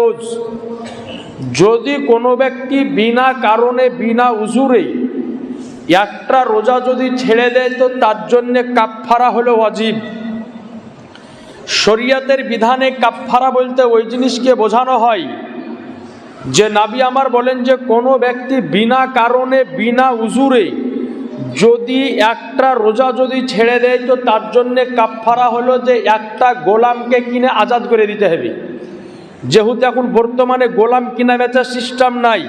জায়েজ। যদি কোনো ব্যক্তি বিনা কারণে বিনা উজুরে একটা রোজা যদি ছেড়ে দেয় তো তার জন্য কাফফারা হলো ওয়াজিব। শরীয়তের বিধানে কাফফারা বলতে ওই জিনিসকে বোঝানো হয় যে নবী আমার বলেন যে কোনো ব্যক্তি বিনা কারণে বিনা উজুরে যদি একটা রোজা যদি ছেড়ে দেয় তো তার জন্য কাফফারা হলো যে একটা গোলামকে কিনে আজাদ করে দিতে হবে। যেহেতু এখন বর্তমানে গোলাম কিনা বেচার সিস্টেম নাই,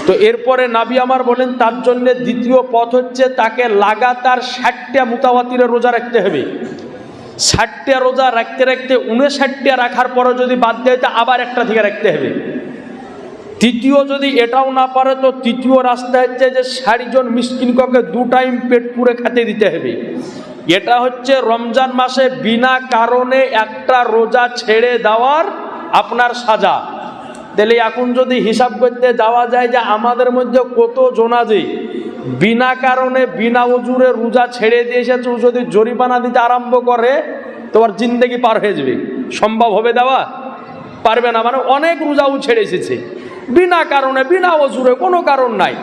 তো এরপরে নবী আমার বলেন তার জন্য দ্বিতীয় পথ হচ্ছে তাকে লাগাতার 60টা মুতাওয়াতিরের রোজা রাখতে হবে। 60টা রোজা রাখতে রাখতে 59টা রাখার পরে যদি বাদ দেয় তো আবার একটা থেকে রাখতে হবে। তৃতীয় যদি এটাও না পারে তো তৃতীয় রাস্তা হচ্ছে যে 60 জন মিসকিনকে 2 টাইম পেট পুরে খেতে দিতে হবে। এটা হচ্ছে রমজান মাসে বিনা কারণে একটা রোজা ছেড়ে দেওয়ার আপনার সাজা। তাহলে এখন যদি হিসাব করতে যাওয়া যায় যে আমাদের মধ্যে কত জনা যে বিনা কারণে বিনা উজুরে রোজা ছেড়ে দিয়েছে, তো যদি জরিমানা দিতে আরম্ভ করে তোমার জিন্দেগি পার হয়ে যাবে। সম্ভব হবে দেওয়া? পারবে না। মানে অনেক রোজাও ছেড়ে এসেছে বিনা কারণে বিনা উজুরে, কোনো কারণ নাই।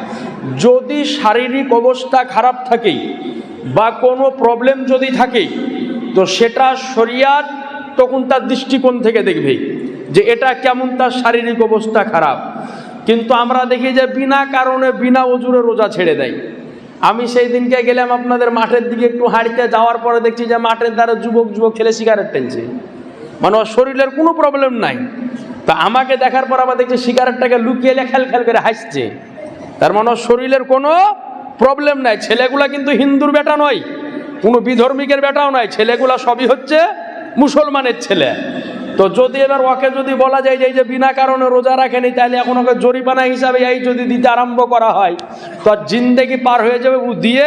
যদি শারীরিক অবস্থা খারাপ থাকে বা কোনো প্রবলেম যদি থাকে তো সেটা শরিয়ত তখন তার দৃষ্টিকোণ থেকে দেখবে যে এটা কেমন, তার শারীরিক অবস্থা খারাপ। কিন্তু আমরা দেখি যে বিনা কারণে বিনা উজুরে রোজা ছেড়ে দেয়। আমি সেই দিনকে গেলাম আপনাদের মাঠের দিকে একটু হাঁটতে, যাওয়ার পরে দেখছি যে মাঠের দ্বারা যুবক ছেলে সিগারেট টেনছে, মানে ওর শরীরের কোনো প্রবলেম নাই। তা আমাকে দেখার পর আবার দেখছি সিগারেটটাকে লুকিয়ে খেল খেল করে হাসছে, তার মানে ওর শরীরের কোনো প্রবলেম নাই। ছেলেগুলা কিন্তু হিন্দুর বেটা নয়, কোনো বিধর্মিকের বেটাও নয়, ছেলেগুলা সবই হচ্ছে মুসলমানের ছেলে। তো যদি এবার ওকে যদি বলা যায় যে এই যে বিনা কারণে রোজা রাখেনি, তাহলে এখন ওকে জরিমানা হিসাবে এই যদি দিতে আরম্ভ করা হয় তো জিন্দেগি পার হয়ে যাবে, ও দিয়ে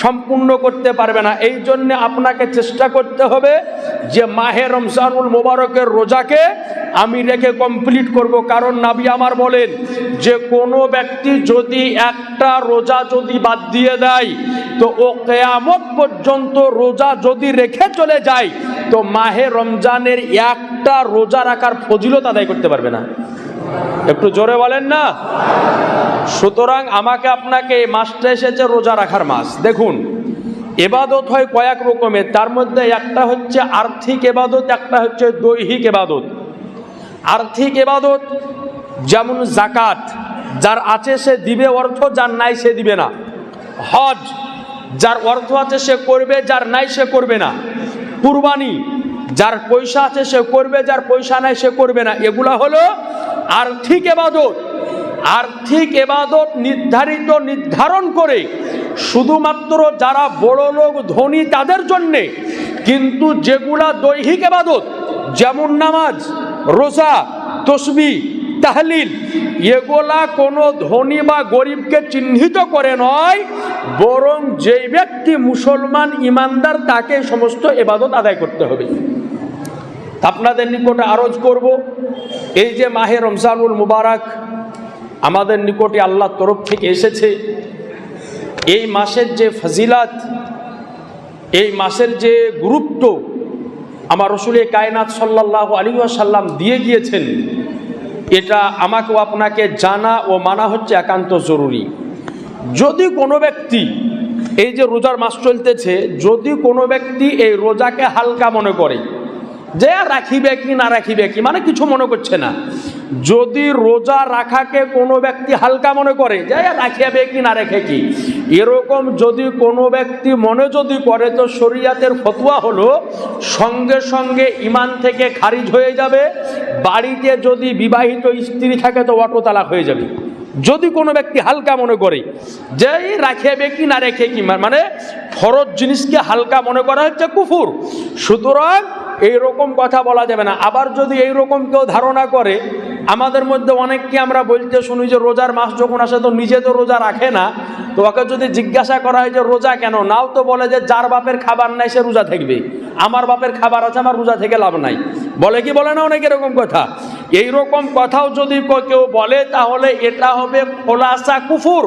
সম্পূর্ণ করতে পারবে না। এই জন্য আপনাকে চেষ্টা করতে হবে যে মাহে রমজানুল মোবারকের রোজাকে আমি রেখে কমপ্লিট করব। কারণ নবী আমার বলেন যে কোনো ব্যক্তি যদি একটা রোজা যদি বাদ দিয়ে দেয় তো ও কিয়ামত পর্যন্ত রোজা যদি রেখে চলে যায় তো মাহে রমজানের একটা রোজা রাখার ফজিলত আদায় করতে পারবে না। একটু জোরে বলেন না। সুতরাং আমাকে আপনাকে এই মাসটা এসেছে রোজা রাখার মাস। দেখুন, এবাদত হয় কয়েক রকমের, তার মধ্যে একটা হচ্ছে আর্থিক এবাদত, একটা হচ্ছে দৈহিক এবাদত। আর্থিক এবাদত যেমন জাকাত, যার আছে সে দিবে অর্থ, যার নাই সে দিবে না। হজ, যার অর্থ আছে সে করবে, যার নাই সে করবে না। কুরবানি, যার পয়সা আছে সে করবে, যার পয়সা নাই সে করবে না। এগুলা হলো আর্থিক এবাদত। আর্থিক এবাদত নির্ধারণ করে শুধুমাত্র যারা বড় লোক ধনী তাদের জন্যে, কিন্তু যেগুলা দৈহিক এবাদত যেমন নামাজ, রোজা, তসবিহ, তাহলিল, এগুলা কোনো ধনী বা গরিবকে চিহ্নিত করে নয়, বরং যেই ব্যক্তি মুসলমান ইমানদার তাকে সমস্ত এবাদত আদায় করতে হবে। আপনাদের নিকটে আরজ করব, এই যে মাহে রমজানুল মুবারক আমাদের নিকটে আল্লাহর তরফ থেকে এসেছে, এই মাসের যে ফজিলত, এই মাসের যে গুরুত্ব আমার রাসূল কায়নাত সাল্লাল্লাহু আলাইহি ওয়াসাল্লাম দিয়ে গিয়েছেন, এটা আমাকেও আপনাকে জানা ও মানা হচ্ছে একান্ত জরুরি। যদি কোনো ব্যক্তি, এই যে রোজার মাস চলতেছে, যদি কোনো ব্যক্তি এই রোজাকে হালকা মনে করে যে রাখিবে কি না রাখিবে কি, মানে কিছু মনে করছে না, যদি রোজা রাখাকে কোনো ব্যক্তি হালকা মনে করে যে রাখিবে কি না রেখে কি, এরকম যদি কোনো ব্যক্তি মনে যদি করে তো শরীয়তের ফতোয়া হলো সঙ্গে সঙ্গে ঈমান থেকে খারিজ হয়ে যাবে। বাড়িতে যদি বিবাহিত স্ত্রী থাকে তো অটো তালাক হয়ে যাবে। যদি কোনো ব্যক্তি হালকা মনে করে যে রাখিবে কি না রেখে কি, মানে ফরজ জিনিসকে হালকা মনে করা হচ্ছে কুফর। সুতরাং এইরকম কথা বলা যাবে না। আবার যদি এইরকম কেউ ধারণা করে, আমাদের মধ্যে অনেককে আমরা বলতে শুনি যে রোজার মাস যখন আসে তো নিজে তো রোজা রাখে না, তো ওকে যদি জিজ্ঞাসা করা হয় যে রোজা কেন নাও, তো বলে যে যার বাপের খাবার নাই সে রোজা থাকবে, আমার বাপের খাবার আছে আমার রোজা থেকে লাভ নাই। বলে কি বলে না অনেক এরকম কথা। এই রকম কথাও যদি কেউ বলে তাহলে এটা হবে খোলাসা কুফুর।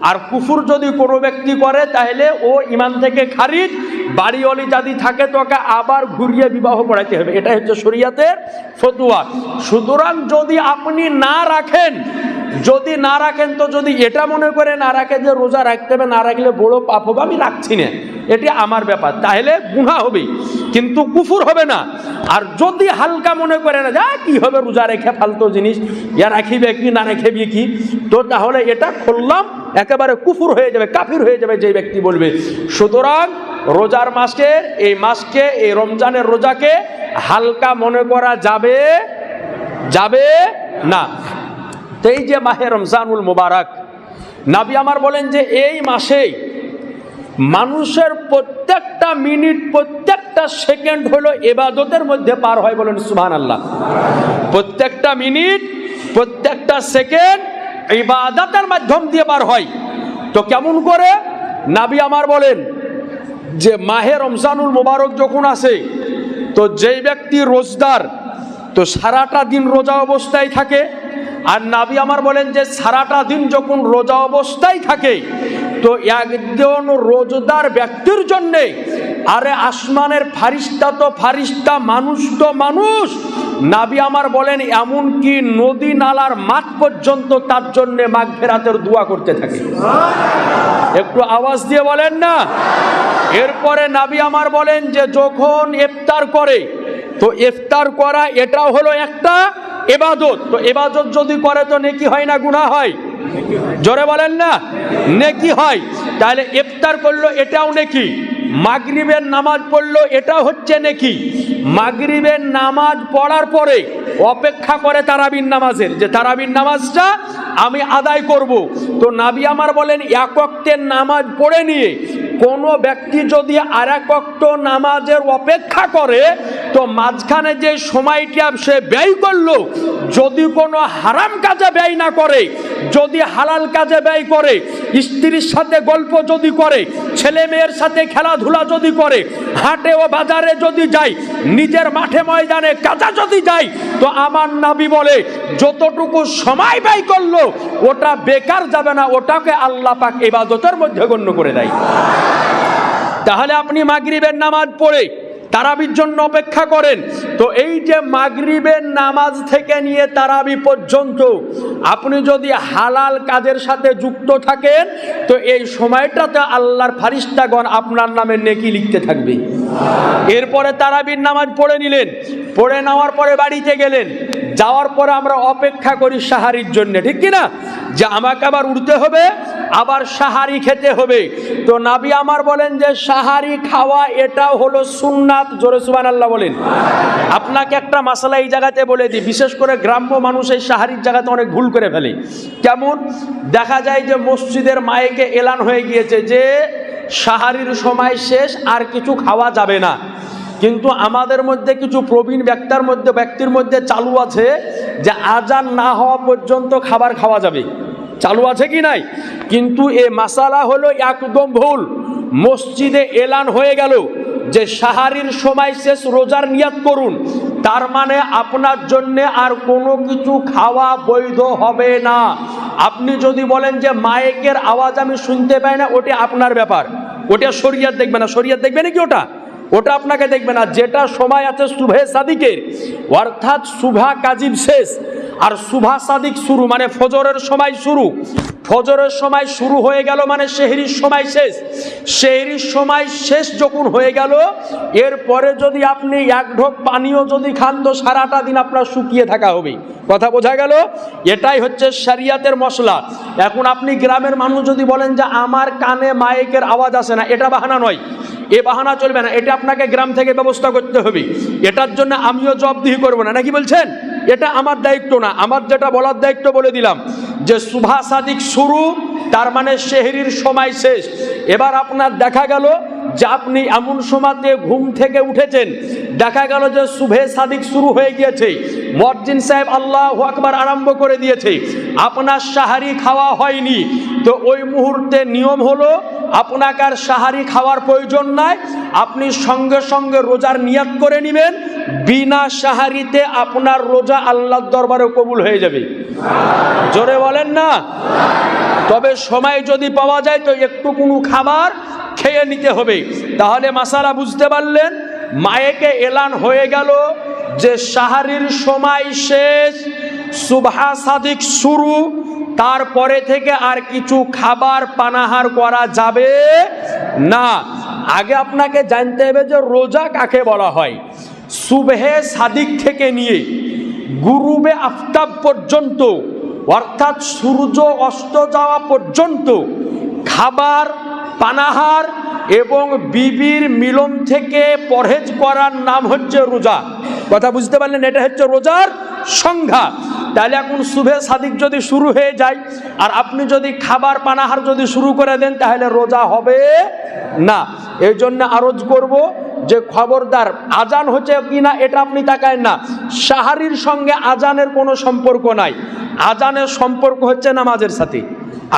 আর কুফুর যদি কোনো ব্যক্তি করে তাহলে ও ইমান থেকে খারিজ। বাড়িওয়ালি যদি থাকে তোকে আবার ঘুরিয়ে বিবাহ পড়াইতে হবে, এটা হচ্ছে শরীয়তের ফতোয়া। সুতরাং যদি আপনি না রাখেন তো যদি এটা মনে করে না রাখে যে রোজা রাখতে হবে, না রাখলে বড় পাপ হবে, আমি রাখছি না, এটি আমার ব্যাপার, তাহলে গুনাহ হবে কিন্তু কুফুর হবে না। আর যদি হালকা মনে করে না যা কি হবে রোজা রেখে ফালতু জিনিস, ইয়া রাখিবে কি না রাখিবে কি, তো তাহলে এটা খুললাম একেবারে কুফুর হয়ে যাবে, কাফির হয়ে যাবে যে ব্যক্তি বলবে। সুতরাং রোজার মাসকে এই রমজানের রোজাকে হালকা মনে করা যাবে না। তো এই যে মাহে রমজানুল মুবারক, নবী আমার বলেন যে এই মাসে মানুষের প্রত্যেকটা মিনিট প্রত্যেকটা সেকেন্ড হলো ইবাদতের মধ্যে পার হয়, বলেন সুবহানাল্লাহ। প্রত্যেকটা মিনিট প্রত্যেকটা সেকেন্ড ইবাদতের মাধ্যম দিয়ে পার হয়। তো কেমন করে? নবী আমার বলেন যে মাহে রমজানুল মুবারক যখন আসে তো যেই ব্যক্তি রোজদার তো সারাটা দিন রোজা অবস্থায় থাকে। আর নবী আমার বলেন যে সারাটা দিন যখন রোজা অবস্থায় থাকে তো একজন রোজদার ব্যক্তির জন্যে আরে আসমানের ফারিস্তা তো ফারিস্তা, মানুষ তো মানুষ, নবী আমার বলেন এমনকি নদী নালার মাঠ পর্যন্ত তার জন্যে মাগফিরাতের দোয়া করতে থাকে। একটু আওয়াজ দিয়ে বলেন না। এরপরে নবী আমার বলেন যে যখন ইফতার করে তো ইফতার করা এটাও হলো একটা ইবাদত। তো ইবাদত যদি করে তো নেকি হয় না গুনাহ হয়? জোরে বলেন না, নেকি হয়। তাহলে ইফতার করলো এটাও নেকি, মাগরিবের নামাজ পড়লো এটাও হচ্ছে নেকি। মাগরিবের নামাজ পড়ার পরে অপেক্ষা করে তারাবির নামাজের, যে তারাবির নামাজটা আমি আদায় করব। তো নবী আমার বলেন এক ওয়াক্তের নামাজ পড়ে নিয়ে কোনো ব্যক্তি যদি আর এক ওয়াক্ত নামাজের অপেক্ষা করে তো মাঝখানে যে সময়টা সে ব্যয় করলো, যদি কোনো হারাম কাজে ব্যয় না করে, যদি হালাল কাজে ব্যয় করে, স্ত্রীর সাথে গল্প যদি করে, ছেলে মেয়ের সাথে খেলাধুলা যদি করে, হাটে ও বাজারে যদি যায়, নিজের মাঠে ময়দানে কাজা যদি যায়, তো আমার নবী বলে যতটুকু সময় ব্যয় করলো ওটা বেকার যাবে না, ওটাকে আল্লাহ পাক ইবাদতের মধ্যে গণ্য করে দেয়। তাহলে আপনি মাগরিবের নামাজ পড়ে তারাবির জন্য অপেক্ষা করেন, তো এই যে মাগরিবের নামাজ থেকে নিয়ে তারাবি পর্যন্ত আপনি যদি হালাল কাজের সাথে যুক্ত থাকেন তো এই সময়টাতে আল্লাহর ফারিস্তাগণ আপনার নামে নেকি লিখতে থাকবে। এরপরে তারাবির নামাজ পড়ে নিলেন, পড়ে নেওয়ার পরে বাড়িতে গেলেন, যাওয়ার পরে আমরা অপেক্ষা করি সাহারির জন্য, ঠিক কিনা, যে আমাকে আবার উঠতে হবে, আবার সাহারি খেতে হবে। তো নবী আমার বলেন যে সাহারি খাওয়া এটাও হলো সুন্নাত। জোরে সুবহানাল্লাহ বলেন। আপনাকে একটা মাসালা এই জায়গাতে বলে দিই, বিশেষ করে গ্রাম্য মানুষ এই সাহারির জায়গাতে অনেক ভুল করে ফেলে। কেমন? দেখা যায় যে মসজিদের মাইকে এলান হয়ে গিয়েছে যে সাহারির সময় শেষ, আর কিছু খাওয়া যাবে না। কিন্তু আমাদের মধ্যে কিছু প্রবীণ ব্যক্তির মধ্যে চালু আছে যে আজান না হওয়া পর্যন্ত খাবার খাওয়া যাবে, চালু আছে কি নাই? কিন্তু এ মাসালা হলো একদম ভুল। মসজিদে এলান হয়ে গেল যে সাহারির সময় শেষ, রোজার নিয়াত করুন, তার মানে আপনার জন্য আর কোনো কিছু খাওয়া বৈধ হবে না। আপনি যদি বলেন যে মাইকের আওয়াজ আমি শুনতে পাই না, ওটা আপনার ব্যাপার, ওটা শরীয়ত দেখবে না। শরীয়ত দেখবে নাকি? ওটা আপনাকে দেখবে না। যেটা সময় আছে সুবহে সাদিকের, অর্থাৎ সুবহা কাজিব শেষ আর সুবহা সাদিক শুরু, মানে ফজরের সময় শুরু। ফজরের সময় শুরু হয়ে গেল মানে সেহরির সময় শেষ। সেহরির সময় শেষ যখন হয়ে গেল, এরপরে যদি আপনি এক ঢোক পানিও যদি খান তো সারাটা দিন আপনার শুকিয়ে থাকা হবে। কথা বোঝা গেল? এটাই হচ্ছে শরিয়তের মশলা। এখন আপনি গ্রামের মানুষ যদি বলেন যে আমার কানে মাইকের আওয়াজ আসে না, এটা বাহানা নয়, এ বাহানা চলবে না, এটা আপনাকে গ্রাম থেকে ব্যবস্থা করতে হবে। এটার জন্য আমিও জবাবদিহি করবো না, নাকি বলছেন? এটা আমার দায়িত্ব না। আমার যেটা বলার দায়িত্ব বলে দিলাম যে সুবহা সাদিক শুরু, তার মানে সেহরির সময় শেষ। এবার আপনার দেখা গেল যে আপনি এমন সময়তে ঘুম থেকে উঠেছেন, দেখা গেল যে সুবহে সাদিক শুরু হয়ে গিয়েছে, মুয়াজ্জিন সাহেব আল্লাহু আকবার আরম্ভ করে দিয়েছে, আপনার সাহারি খাওয়া হয়নি। তো ওই মুহূর্তে নিয়ম হলো আপনাকে আর সাহারি খাওয়ার প্রয়োজন নাই, আপনি সঙ্গে সঙ্গে রোজার নিয়াত করে নেবেন, বিনা সাহারিতে আপনার রোজা আল্লাহর দরবারে কবুল হয়ে যাবে। জোরে বলেন না। তবে সময় যদি পাওয়া যায় তো একটু কোনো খাবার খেয়ে নিতে হবে। তাহলে মাসালা বুঝতে পারলেন, মায়েকে এলান হয়ে গেল যে সাহারির সময় শেষ, সুবহা সাদিক শুরু, তারপরে থেকে আর কিছু খাবার পানাহার করা যাবে না। আগে আপনাকে জানতে হবে যে রোজা কাকে বলা হয়। সুবহে সাদিক থেকে নিয়ে গুরুবে আফতাব পর্যন্ত, অর্থাৎ সূর্য অস্ত যাওয়া পর্যন্ত খাবার পানাহার এবং বিবির মিলন থেকে পরহেজ করার নাম হচ্ছে রোজা। কথা বুঝতে পারলেন? এটা হচ্ছে রোজার সংজ্ঞা। তাহলে এখন সুবহে সাদিক যদি শুরু হয়ে যায় আর আপনি যদি খাবার পানাহার যদি শুরু করে দেন তাহলে রোজা হবে না। এই জন্য আরজ করব যে খবরদার, আজান হচ্ছে কিনা এটা আপনি তাকায় না, সাহারির সঙ্গে আজানের কোনো সম্পর্ক নাই। আজানের সম্পর্ক হচ্ছে নামাজের সাথে,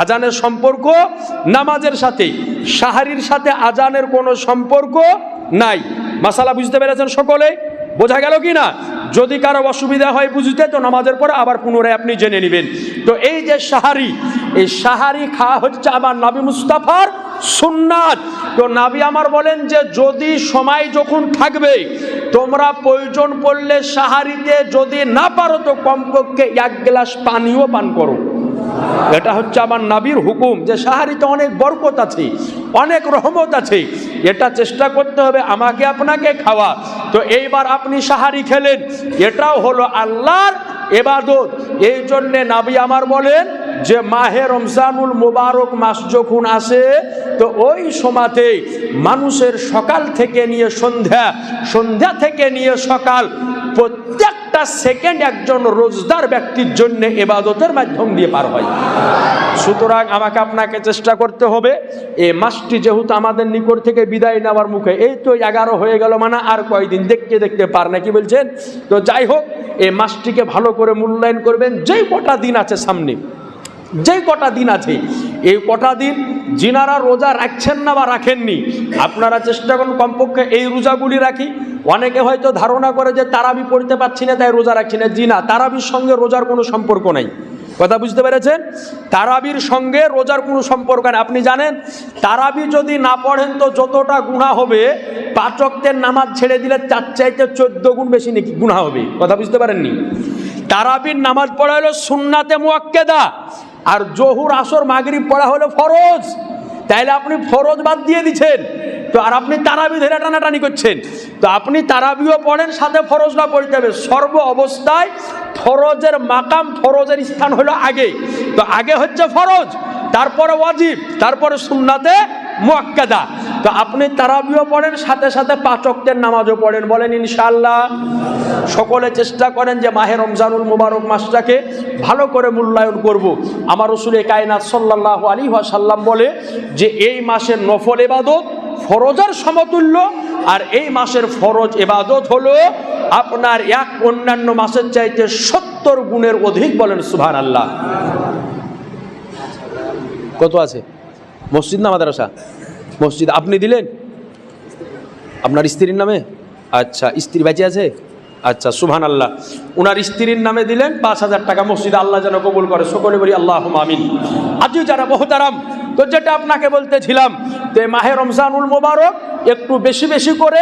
আজানের সম্পর্ক নামাজের সাথে, সাহারির সাথে আজানের কোনো সম্পর্ক নাই। মাসালা বুঝতে পেরেছেন সকলে? বোঝা গেল কি না? যদি কারো অসুবিধা হয় বুঝতে তো নামাজের পরে আবার পুনরায় আপনি জেনে নেবেন। তো এই যে সাহারি, এই সাহারি খাওয়া হচ্ছে আমার নবী মুস্তাফার সুন্নাত। তো নবী আমার বলেন যে যদি সময় যখন থাকবে তোমরা প্রয়োজন পড়লে সাহারিতে যদি না পারো তো কমপক্ষে 1 গ্লাস পানিও পান করো। এটা হচ্ছে আমার নবীর হুকুম যে সাহারিতে অনেক বরকত আছে, অনেক রহমত আছে, এটা চেষ্টা করতে হবে আমাকে আপনাকে খাওয়া। তো এইবার আপনি সাহারি খেলেন, এটাও হলো আল্লাহর ইবাদত। এই জন্যে নবী আমার বলেন যে মাহে রমজানুল মুবারক মাস যখন আসে তো ওই সময়তে মানুষের সকাল থেকে নিয়ে সন্ধ্যা, সন্ধ্যা থেকে নিয়ে সকাল, প্রত্যেকটা সেকেন্ড একজন রোজদার ব্যক্তির জন্য ইবাদতের মাধ্যম দিয়ে পার হয়। সুতরাং আমাকে আপনাকে চেষ্টা করতে হবে, এই মাসটি যেহেতু আমাদের নিকট থেকে বিদায় নেওয়ার মুখে, এই তো 11 হয়ে গেল, মানে আর কয়দিন দেখতে দেখতে পার না, কি বলছেন? তো যাই হোক, এই মাসটিকে ভালো করে মূল্যায়ন করবেন। যেই কটা দিন আছে সামনে, যেই কটা দিন আছে, এই কটা দিন যিনারা রোজা রাখছেন না বা রাখেননি, আপনারা চেষ্টা করুন কমপক্ষে এই রোজাগুলি রাখি। অনেকে হয়তো ধারণা করে যে তারাবি পড়তে পারছি না তাই রোজা রাখছি না। জি না, তারাবির সঙ্গে রোজার কোনো সম্পর্ক নাই। কথা বুঝতে পেরেছেন? তারাবির সঙ্গে রোজার কোনো সম্পর্ক নেই। আপনি জানেন তারাবি যদি না পড়েন তো যতটা গুনাহ হবে, 5 ওয়াক্তের নামাজ ছেড়ে দিলে তার চাইতে 14 গুণ বেশি নাকি গুনাহ হবে। কথা বুঝতে পারেননি? তারাবির নামাজ পড়া হলো সুন্নাতে মুআক্কাদা, আর জোহর আসর মাগরিব পড়া হলো ফরজ। তাইলে আপনি ফরজ বাদ দিয়ে দিচ্ছেন, তো আর আপনি তারাবি ধরে টানাটানি করছেন। তো আপনি তারাবিও পড়েন, সাথে ফরজটা পড়তে হবে। সর্ব অবস্থায় ফরজের মাকাম, ফরজের স্থান হলো আগে। তো আগে হচ্ছে ফরজ, তারপরে ওয়াজিব, তারপরে সুন্নাতে মুআক্কাদা। তো আপনি তারাবিও পড়েন, সাথে সাথে 5 ওয়াক্তের নামাজও পড়েন। বলেন ইনশাআল্লাহ। সকলে চেষ্টা করেন যে মাহে রমজানুল মুবারক মাসটাকে ভালো করে মূল্যায়ন করব। আমার রাসূল কায়নাত সাল্লাল্লাহু আলাইহি ওয়াসাল্লাম বলে যে এই মাসের নফল ইবাদত ফরজের সমতুল্য, আর এই মাসের ফরজ ইবাদত হলো আপনার এক অন্যান্য মাসের চাইতে 70 গুণের অধিক। বলেন সুবহানাল্লাহ। কত আছে? মসজিদ না মাদ্রাসা? মসজিদ। আপনি দিলেন আপনার স্ত্রীর নামে? আচ্ছা, স্ত্রী বেঁচে আছে? আচ্ছা, সুবহানাল্লাহ। ওনার স্ত্রীর নামে দিলেন 5000 টাকা মসজিদে। আল্লাহ যেন কবুল করে। সকলে বলি আল্লাহুম্মা আমিন। আজ যারা মুহতারাম, তো যেটা আপনাকে বলতেছিলাম, যে মাহে রমজানুল মুবারক একটু বেশি বেশি করে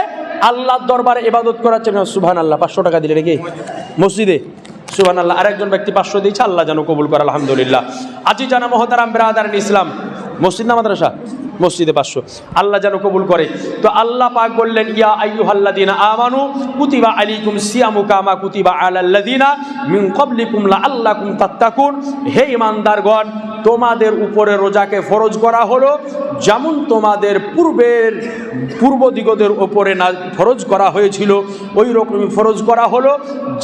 আল্লাহর দরবারে ইবাদত করার জন্য। সুবহানাল্লাহ। 500 টাকা দিলে নাকি মসজিদে? সুবহানাল্লাহ। আরেকজন ব্যক্তি 500 দিয়েছে, আল্লাহ যেন কবুল করে। আলহামদুলিল্লাহ। আজি জানা মুহতারাম বিরাদারান ইসলাম, মসজিদ না মাদ্রাসা? মসজিদে 500, আল্লাহ যেন কবুল করে। তো আল্লাহ পাক বললেন ইয়া আইয়ুহাল্লাযীনা আমানু কুতিবা আলাইকুম সিয়ামু কামা কুতিবা আলাল্লাযীনা মিন ক্বাবলিকুম লাআল্লাকুম তাত্তাকুন। হে ঈমানদারগণ, তোমাদের উপরে রোজাকে ফরজ করা হলো যেমন তোমাদের পূর্ব দিগদের উপরে না ফরজ করা হয়েছিল, ওই রকমই ফরজ করা হলো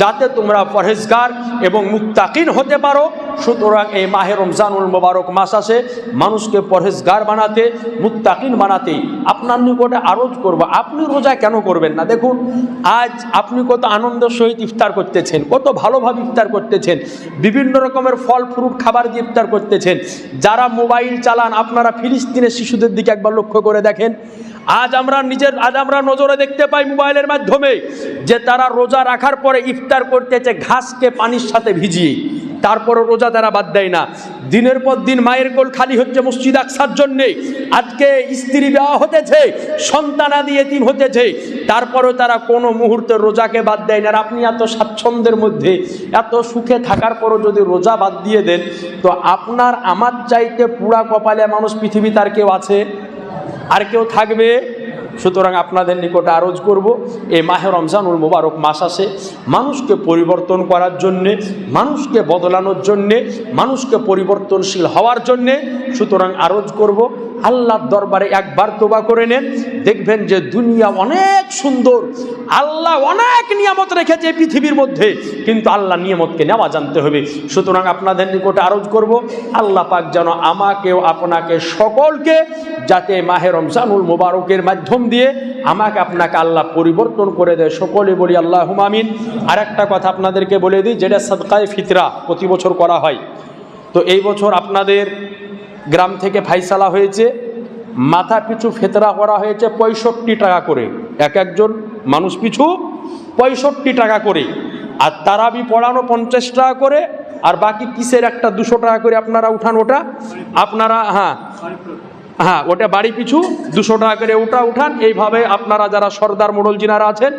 যাতে তোমরা পরহেজগার এবং মুত্তাকিন হতে পারো। সুতরাং এই মাহে রমজানুল মোবারক মাস আসে মানুষকে পরহেজগার বানাতে, মুত্তাকিন বানাতে। আপনার নিকটে আরজ করব, আপনি রোজা কেন করবেন না? দেখুন, আজ আপনি কত আনন্দের সহিত ইফতার করতেছেন, কত ভালোভাবে ইফতার করতেছেন, বিভিন্ন রকমের ফল ফ্রুট খাবার দিয়ে ইফতার করতেছেন। যারা মোবাইল চালান, আপনারা ফিলিস্তিনের শিশুদের দিকে একবার লক্ষ্য করে দেখেন। আজ আমরা নজরে দেখতে পাই মোবাইলের মাধ্যমে যে তারা রোজা রাখার পরে ইফতার করতেছে ঘাসকে পানির সাথে ভিজিয়ে, তারপরে রোজা তারা বাদ দেয় না। দিনের পর দিন মায়ের কোল খালি হচ্ছে মসজিদ আকসার জন্যে, আজকে স্ত্রী বিবাহ হতেছে, সন্তানাদি এতিম হতেছে, তারপরেও তারা কোনো মুহূর্তে রোজাকে বাদ দেয় না। আর আপনি এত স্বাচ্ছন্দ্যের মধ্যে, এত সুখে থাকার পরও যদি রোজা বাদ দিয়ে দেন, তো আপনার আমার চাইতে পুরা কপালে মানুষ পৃথিবীতে আর কেউ আছে? আর কেউ থাকবে? সুতরাং আপনাদের নিকটে আরজ করব, এই মাহে রমজানুল মোবারক মাস আসে মানুষকে পরিবর্তন করার জন্যে, মানুষকে বদলানোর জন্যে, মানুষকে পরিবর্তনশীল হওয়ার জন্যে। সুতরাং আরজ করব, আল্লাহর দরবারে একবার তোবা করে নেন, দেখবেন যে দুনিয়া অনেক সুন্দর। আল্লাহ অনেক নিয়ামত রেখেছে পৃথিবীর মধ্যে, কিন্তু আল্লাহ নিয়ামতকে নেওয়া জানতে হবে। সুতরাং আপনাদের নিকটে আরজ করব, আল্লাহ পাক যেন আমাকেও আপনাকে সকলকে, যাতে মাহে রমজানুল মোবারকের মাধ্যম দিয়ে আমাকে আপনাকে আল্লাহ পরিবর্তন করে দেয়। সকলে বলি আল্লাহুম্মা আমিন। আর একটা কথা আপনাদেরকে বলে দিই, যেটা সাদকায়ে ফিতরা প্রতি বছর করা হয়, তো এই বছর আপনাদের গ্রাম থেকে ফাইসালা হয়েছে, মাথা পিছু ফিতরা করা হয়েছে 65 টাকা করে, একজন মানুষ পিছু 65 টাকা করে। আর তারাবি পড়ানো 50 টাকা করে, আর বাকি কিসের একটা 200 টাকা করে আপনারা উঠান, ওটা আপনারা হ্যাঁ ওটা বাড়ি পিছু 200 টাকা করে ওটা উঠান। এইভাবে আপনারা যারা সর্দার মোড়ল যিনারা আছেন